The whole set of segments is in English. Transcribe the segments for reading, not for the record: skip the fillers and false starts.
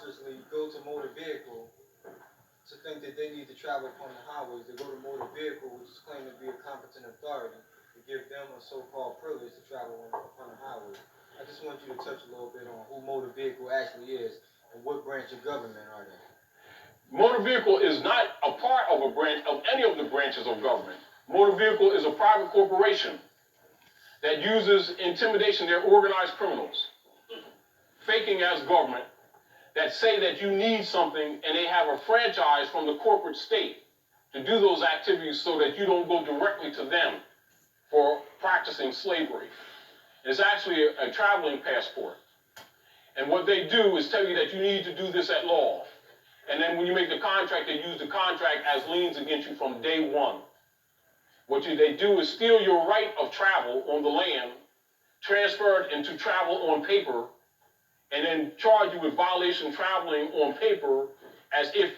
presumptuously go to motor vehicle to think that they need to travel upon the highways. They go to motor vehicle, which is claimed to be a competent authority, to give them a so-called privilege to travel upon the highway. I just want you to touch a little bit on who motor vehicle actually is and what branch of government are they. Motor vehicle is not a part of a branch of any of the branches of government. Motor vehicle is a private corporation that uses intimidation. They're organized criminals, faking as government, that say that you need something, and they have a franchise from the corporate state to do those activities so that you don't go directly to them for practicing slavery. It's actually a traveling passport. And what they do is tell you that you need to do this at law. And then when you make the contract, they use the contract as liens against you from day one. What they do is steal your right of travel on the land, transfer it into travel on paper, and then charge you with violation traveling on paper as if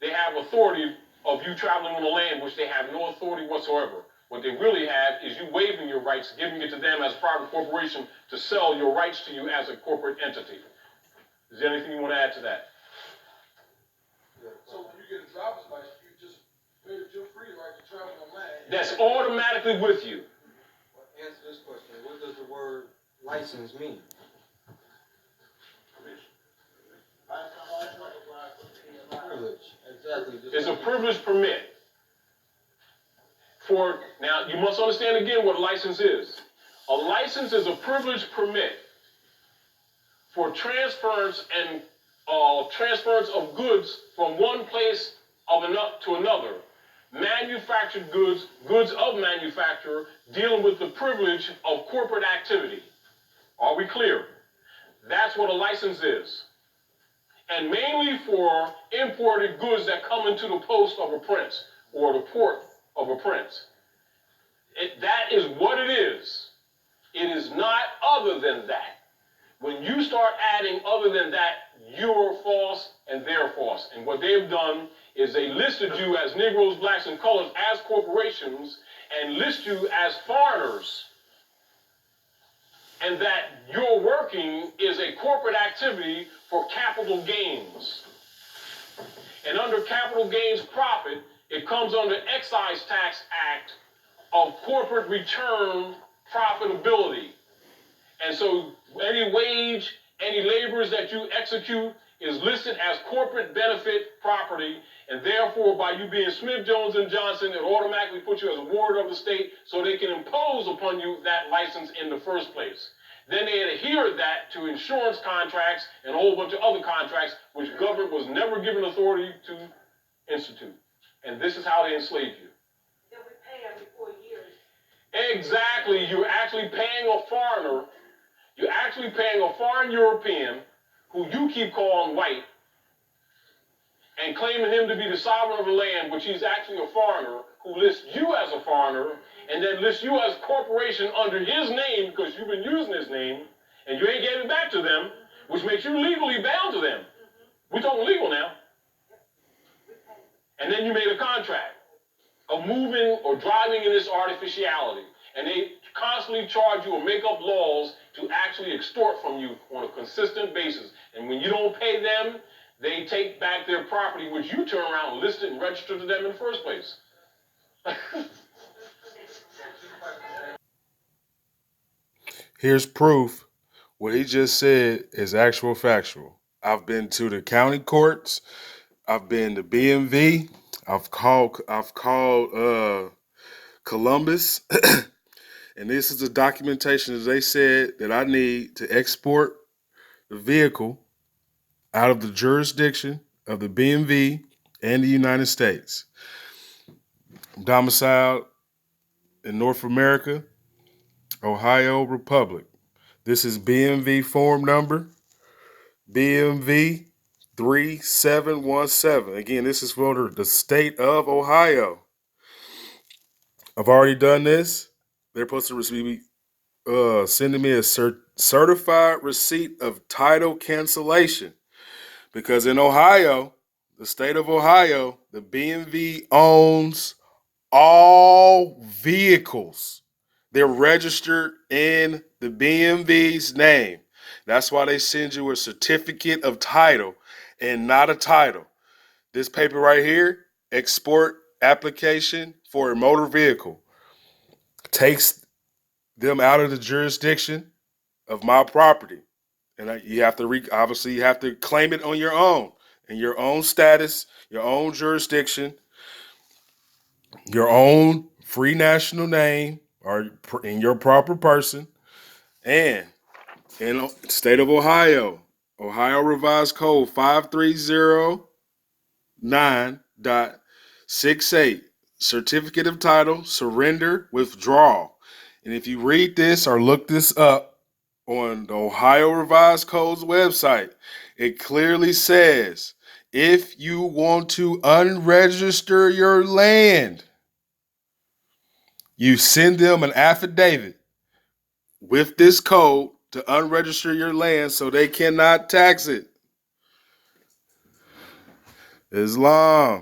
they have authority of you traveling on the land, which they have no authority whatsoever. What they really have is you waiving your rights, giving it to them as a private corporation to sell your rights to you as a corporate entity. Is there anything you want to add to that? So when you get a driver's license, you just pay the free right to travel on land. That's automatically with you. Well, answer this question. What does the word license mean? Privilege. Exactly. It's a privilege permit. Now, you must understand again what a license is. A license is a privilege permit for transference and transference of goods from one place to another. Manufactured goods, goods of manufacturer, dealing with the privilege of corporate activity. Are we clear? That's what a license is. And mainly for imported goods that come into the post of a prince or the port of a prince. That is what it is. It is not other than that. When you start adding other than that, you're false and they're false. And what they've done is they listed you as Negroes, blacks, and colors as corporations and list you as foreigners. And that your working is a corporate activity for capital gains. And under capital gains profit, it comes under Excise Tax Act of corporate return profitability. And so any wage, any labors that you execute is listed as corporate benefit property, and therefore by you being Smith, Jones, and Johnson, it automatically puts you as a ward of the state so they can impose upon you that license in the first place. Then they adhered that to insurance contracts and a whole bunch of other contracts which government was never given authority to institute. And this is how they enslaved you. Then we pay every 4 years. Exactly. You're actually paying a foreigner. You're actually paying a foreign European who you keep calling white and claiming him to be the sovereign of the land, which he's actually a foreigner, who lists you as a foreigner and then lists you as a corporation under his name because you've been using his name and you ain't getting back to them, which makes you legally bound to them. We're talking legal now. And then you made a contract of moving or driving in this artificiality. And they constantly charge you or make up laws to actually extort from you on a consistent basis. And when you don't pay them, they take back their property, which you turn around and list it and register to them in the first place. Here's proof. What he just said is actual factual. I've been to the county courts. I've been to BMV. I've called Columbus. And this is the documentation that they said that I need to export the vehicle out of the jurisdiction of the BMV and the United States. I'm domiciled in North America, Ohio Republic. This is BMV form number, BMV 3717. Again, this is for the state of Ohio. I've already done this. They're supposed to receive sending me a certified receipt of title cancellation because in Ohio, the state of Ohio, the BMV owns all vehicles. They're registered in the BMV's name. That's why they send you a certificate of title and not a title. This paper right here, export application for a motor vehicle, takes them out of the jurisdiction of my property. And you have to obviously you have to claim it on your own, in your own status, your own jurisdiction, your own free national name, or in your proper person. And in the state of Ohio, Ohio Revised Code 5309.68, certificate of title, surrender, withdrawal. And if you read this or look this up on the Ohio Revised Code's website, it clearly says if you want to unregister your land, you send them an affidavit with this code to unregister your land so they cannot tax it. Islam.